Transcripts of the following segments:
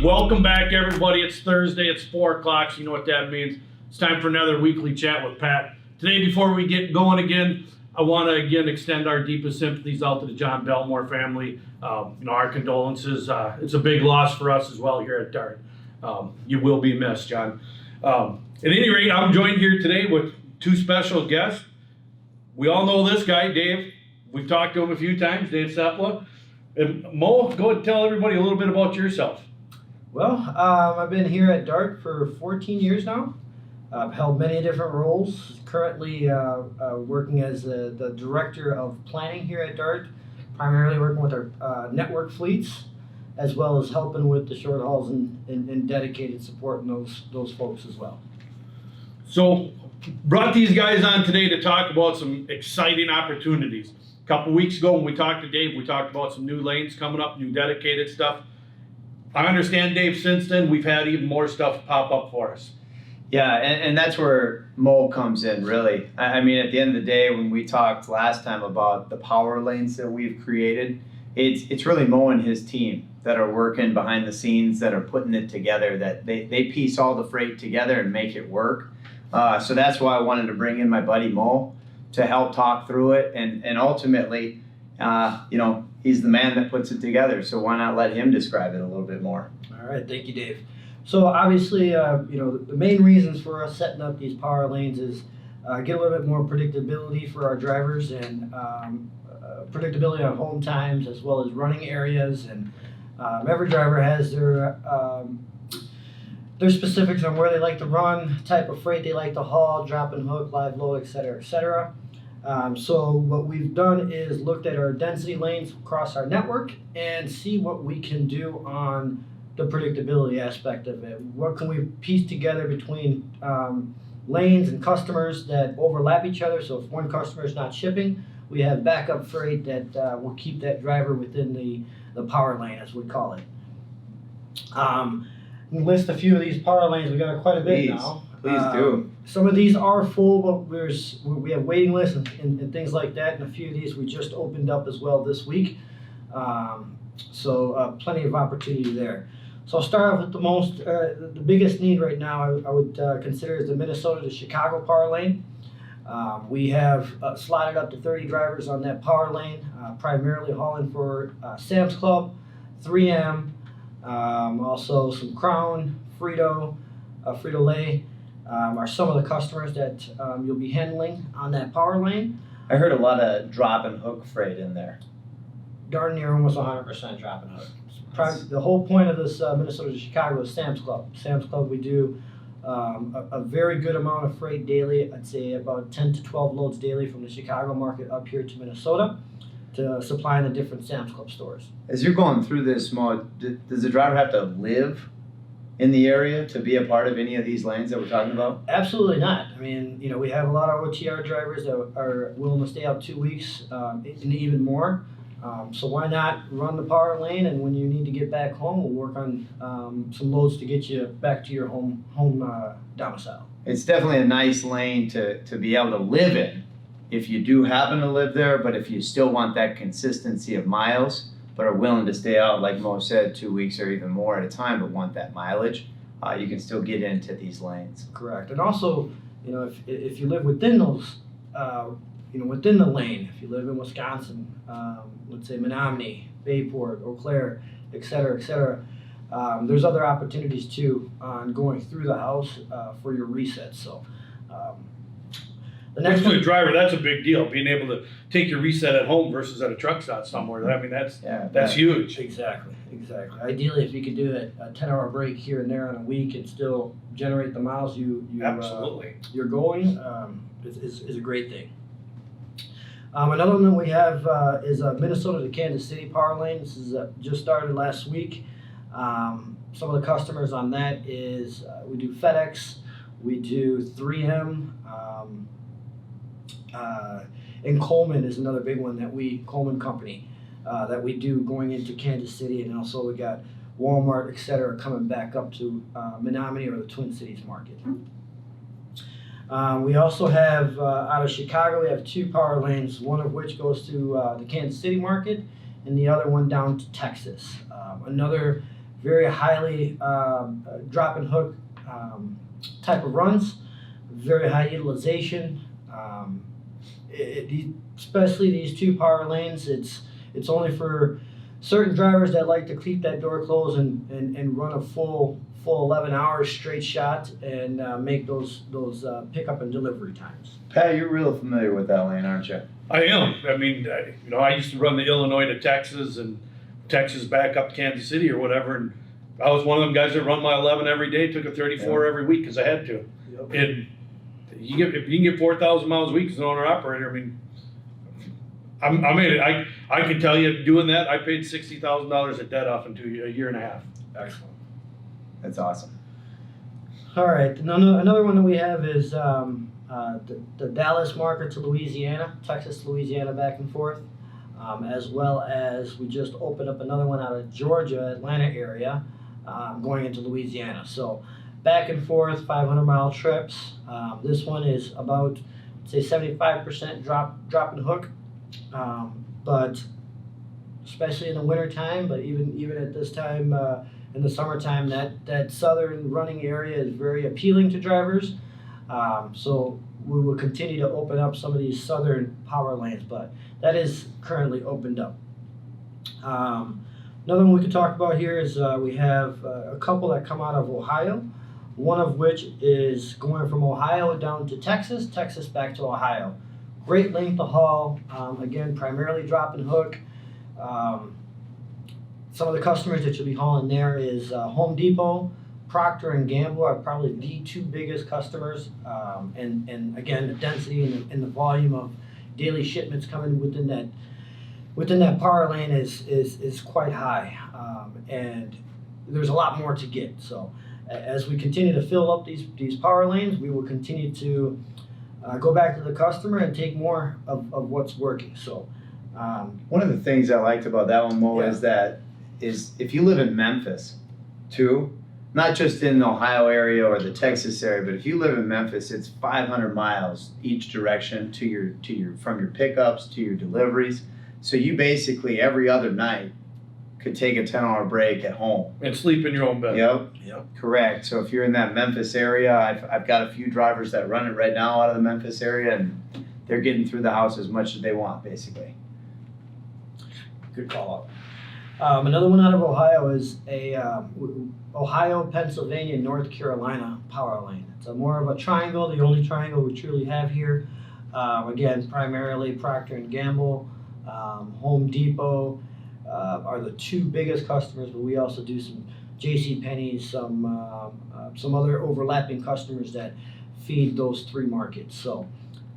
Welcome back, everybody. It's Thursday. It's 4 o'clock, so you know what that means. It's time for another weekly chat with Pat. Today, before we get going again, I want to again extend our deepest sympathies out to the John Belmore family. Our condolences. It's a big loss for us as well here at Dart. You will be missed, John. At any rate, I'm joined here today with two special guests. We all know this guy, Dave. We've talked to him a few times, Dave Seppala. And Mo, go ahead and tell everybody a little bit about yourself. Well, I've been here at Dart for 14 years now. I've held many different roles. Currently working as the director of planning here at Dart, primarily working with our network fleets, as well as helping with the short hauls and dedicated supporting those folks as well. So, brought these guys on today to talk about some exciting opportunities. A couple weeks ago when we talked to Dave, we talked about some new lanes coming up, new dedicated stuff. I understand, Dave, since then we've had even more stuff pop up for us. Yeah, and that's where Mo comes in, really. I mean, at the end of the day, when we talked last time about the power lanes that we've created, it's really Mo and his team that are working behind the scenes, that are putting it together, that they piece all the freight together and make it work. So that's why I wanted to bring in my buddy Mo to help talk through it, and ultimately, he's the man that puts it together, so why not let him describe it a little bit more? All right, thank you, Dave. So obviously, the main reasons for us setting up these power lanes is get a little bit more predictability for our drivers and predictability on home times as well as running areas. And every driver has their specifics on where they like to run, type of freight they like to haul, drop and hook, live load, et cetera, et cetera. So what we've done is looked at our density lanes across our network and see what we can do on the predictability aspect of it. What can we piece together between lanes and customers that overlap each other? So if one customer is not shipping, we have backup freight that will keep that driver within the power lane, as we call it. We list a few of these power lanes. We got quite a bit now. Please do. Some of these are full, but we have waiting lists and things like that. And a few of these we just opened up as well this week. So plenty of opportunity there. So I'll start off with the biggest need right now I would consider is the Minnesota to Chicago power lane. We have slotted up to 30 drivers on that power lane, primarily hauling for Sam's Club, 3M, also some Crown, Frito-Lay, are some of the customers that you'll be handling on that power lane. I heard a lot of drop and hook freight in there. Darn near almost 100% drop and hook. The whole point of this Minnesota to Chicago is Sam's Club. Sam's Club, we do a very good amount of freight daily. I'd say about 10 to 12 loads daily from the Chicago market up here to Minnesota to supplying the different Sam's Club stores. As you're going through this, Mo, does the driver have to live in the area to be a part of any of these lanes that we're talking about? Absolutely not. I mean, we have a lot of OTR drivers that are willing to stay out 2 weeks and even more. So why not run the power lane, and when you need to get back home, we'll work on some loads to get you back to your home domicile. It's definitely a nice lane to be able to live in if you do happen to live there, but if you still want that consistency of miles, but are willing to stay out, like Mo said, 2 weeks or even more at a time, but want that mileage, you can still get into these lanes. Correct. And also, if you live within those, within the lane, if you live in Wisconsin, let's say Menominee, Bayport, Eau Claire, et cetera, there's other opportunities too on going through the house for your resets. So the next one, to the driver, that's a big deal. Being able to take your reset at home versus at a truck stop somewhere. I mean, that's huge. Exactly. Ideally, if you could do a 10-hour break here and there on a week and still generate the miles absolutely you're going, is a great thing. Another one that we have is Minnesota to Kansas City power lane. This is just started last week. Some of the customers on that is we do FedEx, we do 3M, and Coleman is another big one Coleman Company, that we do going into Kansas City, and also we got Walmart, et cetera, coming back up to Menominee or the Twin Cities market. We also have, out of Chicago, we have 2 power lanes, one of which goes to the Kansas City market and the other one down to Texas. Another very highly drop and hook type of runs, very high utilization. Especially these 2 power lanes, it's only for certain drivers that like to keep that door closed and run a full 11 hours straight shot and make those pickup and delivery times. Pat, you're real familiar with that lane, aren't you? I am. I mean, I used to run the Illinois to Texas and Texas back up to Kansas City or whatever, and I was one of them guys that run my 11 every day, took a 34 every week because I had to. Yep. And if you can get 4,000 miles a week as an owner operator, I mean, I can tell you doing that, I paid $60,000 of debt off in a year and a half. Excellent. That's awesome. All right, another one that we have is the Dallas market to Louisiana, Texas, Louisiana, back and forth, as well as we just opened up another one out of Georgia, Atlanta area, going into Louisiana. So back and forth, 500-mile trips. This one is about, say, 75% drop and hook, but especially in the wintertime, but even at this time in the summertime, that southern running area is very appealing to drivers. So we will continue to open up some of these southern power lanes, but that is currently opened up. Another one we could talk about here is we have a couple that come out of Ohio, one of which is going from Ohio down to Texas, Texas back to Ohio. Great length of haul, again, primarily drop and hook. Some of the customers that you'll be hauling there is Home Depot, Procter and Gamble are probably the 2 biggest customers, and again, the density and the volume of daily shipments coming within that power lane is quite high, and there's a lot more to get. So as we continue to fill up these power lanes, we will continue to go back to the customer and take more of what's working. So one of the things I liked about that one, Mo, is if you live in Memphis, too, not just in the Ohio area or the Texas area, but if you live in Memphis, it's 500 miles each direction from your pickups to your deliveries. So you basically every other night could take a 10-hour break at home And sleep in your own bed. Yep. Correct. So if you're in that Memphis area, I've got a few drivers that run it right now out of the Memphis area, and they're getting through the house as much as they want, basically. good call out. Another one out of Ohio is a Ohio, Pennsylvania, North Carolina power lane. It's more of a triangle, the only triangle we truly have here. Again, primarily Procter and Gamble, Home Depot are the 2 biggest customers, but we also do some J.C. Penney's, some other overlapping customers that feed those 3 markets. So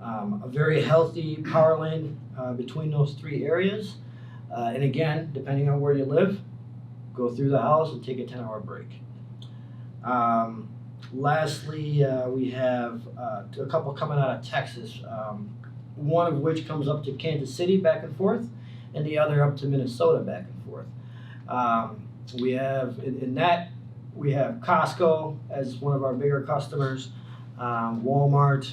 a very healthy power lane between those 3 areas. And again, depending on where you live, go through the house and take a 10-hour break. Lastly, we have a couple coming out of Texas, one of which comes up to Kansas City back and forth, and the other up to Minnesota back and forth. We have we have Costco as one of our bigger customers, Walmart,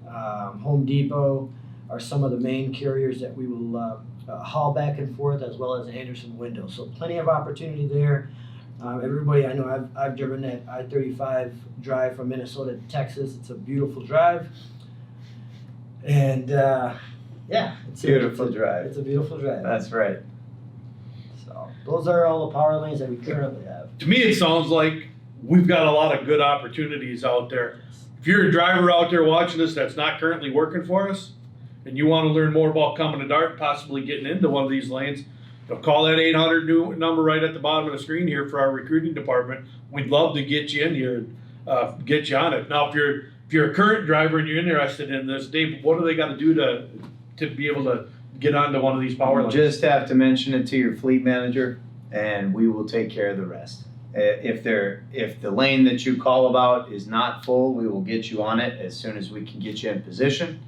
Home Depot are some of the main carriers that we will haul back and forth, as well as Anderson Window. So plenty of opportunity there. Everybody, I know I've driven that I-35 drive from Minnesota to Texas. It's a beautiful drive. And yeah, it's Beautiful drive. It's a beautiful drive. That's right. So those are all the power lanes that we currently have. To me, it sounds like we've got a lot of good opportunities out there. If you're a driver out there watching us that's not currently working for us, and you want to learn more about coming to Dart, possibly getting into one of these lanes, call that 800 number right at the bottom of the screen here for our recruiting department. We'd love to get you in here, get you on it. Now, if you're a current driver and you're interested in this, Dave, what do they got to do to be able to get onto one of these power lanes? Just have to mention it to your fleet manager, and we will take care of the rest. If the lane that you call about is not full, we will get you on it as soon as we can get you in position.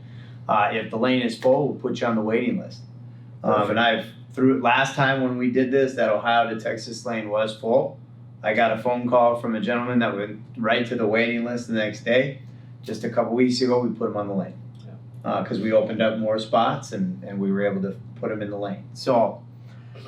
If the lane is full, we'll put you on the waiting list. And last time when we did this, that Ohio to Texas lane was full. I got a phone call from a gentleman that went right to the waiting list the next day. Just a couple weeks ago, we put him on the lane because we opened up more spots and we were able to put him in the lane. So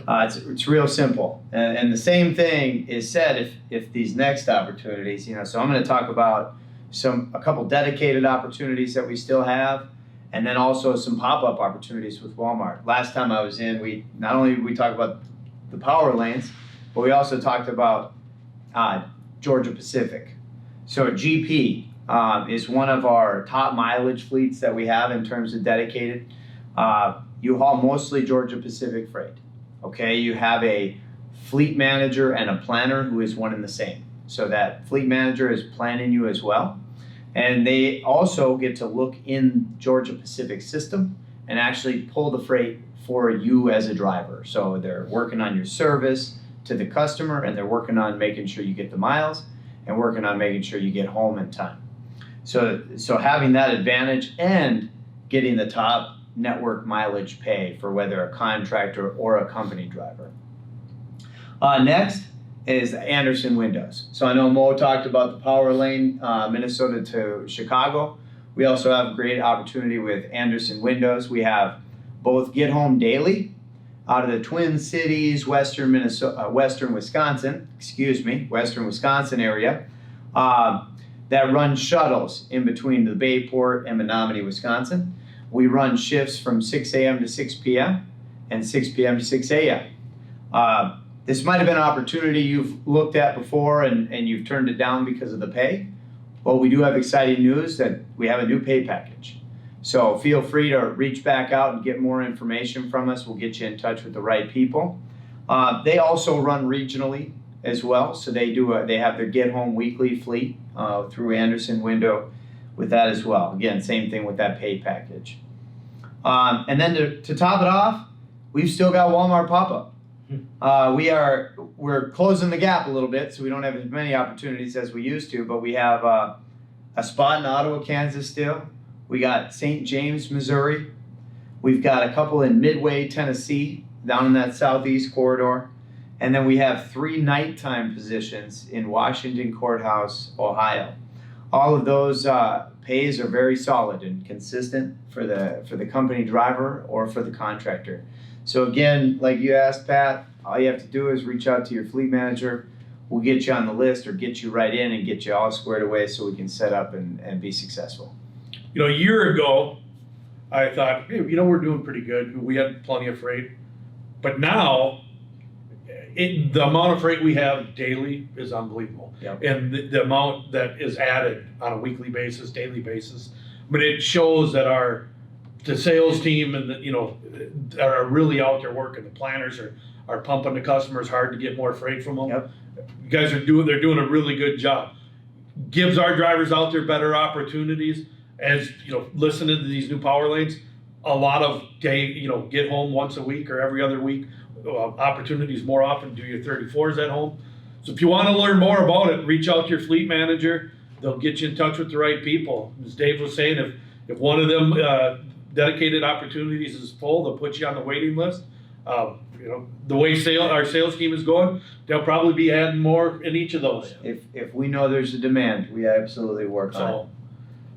It's real simple. And the same thing is said if these next opportunities, so I'm going to talk about a couple dedicated opportunities that we still have, and then also some pop-up opportunities with Walmart. Last time I was in, we not only talked about the power lanes, but we also talked about Georgia Pacific. So GP is one of our top mileage fleets that we have in terms of dedicated. You haul mostly Georgia Pacific freight. Okay, you have a fleet manager and a planner who is one and the same. So that fleet manager is planning you as well. And they also get to look in Georgia Pacific system and actually pull the freight for you as a driver. So they're working on your service to the customer, and they're working on making sure you get the miles and working on making sure you get home in time. So having that advantage and getting the top network mileage pay for whether a contractor or a company driver. Next is Anderson Windows. So I know Mo talked about the power lane, Minnesota to Chicago. We also have a great opportunity with Anderson Windows. We have both Get Home Daily out of the Twin Cities, Western Wisconsin area, that run shuttles in between the Bayport and Menominee, Wisconsin. We run shifts from 6 a.m. to 6 p.m. and 6 p.m. to 6 a.m. This might have been an opportunity you've looked at before and you've turned it down because of the pay. Well, we do have exciting news that we have a new pay package. So feel free to reach back out and get more information from us. We'll get you in touch with the right people. They also run regionally as well. So they have their Get Home Weekly fleet through Anderson Window with that as well. Again, same thing with that pay package. And then to top it off, we've still got Walmart pop-up. We're closing the gap a little bit, so we don't have as many opportunities as we used to, but we have a spot in Ottawa, Kansas still. We got St. James, Missouri. We've got a couple in Midway, Tennessee, down in that southeast corridor. And then we have 3 nighttime positions in Washington Courthouse, Ohio. All of those pays are very solid and consistent for the company driver or for the contractor. So again, like you asked, Pat, all you have to do is reach out to your fleet manager. We'll get you on the list or get you right in and get you all squared away so we can set up and be successful. A year ago, I thought, hey, we're doing pretty good. We had plenty of freight. But now, the amount of freight we have daily is unbelievable. Yep. And the amount that is added on a weekly basis, daily basis, but it shows that the sales team and are really out there working. The planners are pumping the customers hard to get more freight from them. Yep. You guys they're doing a really good job. Gives our drivers out there better opportunities. As listening to these new power lanes, a lot of get home once a week or every other week opportunities more often. Do your 34s at home. So if you want to learn more about it, reach out to your fleet manager. They'll get you in touch with the right people. As Dave was saying, if one of them dedicated opportunities is full, they'll put you on the waiting list. The way our sales team is going, they'll probably be adding more in each of those. If we know there's a demand, we absolutely work on it.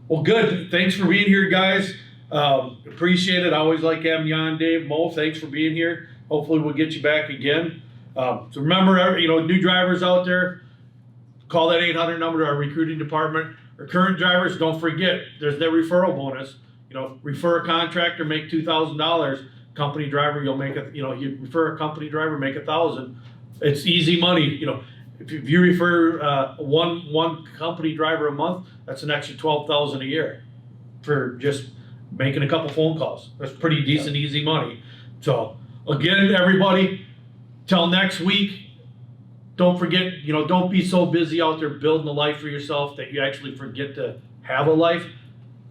Well, good. Thanks for being here, guys. Appreciate it. I always like having you on, Dave. Mo, thanks for being here. Hopefully we'll get you back again. So remember, new drivers out there, call that 800 number to our recruiting department. Our current drivers, don't forget, there's the referral bonus. Refer a contractor, make $2,000. Company driver, you'll make you refer a company driver, make $1,000. It's easy money. If you refer one company driver a month, that's an extra $12,000 a year for just making a couple phone calls. That's pretty decent, easy money. So again, everybody, till next week, don't forget, don't be so busy out there building a life for yourself that you actually forget to have a life.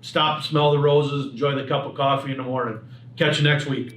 Stop, smell the roses, enjoy the cup of coffee in the morning. Catch you next week.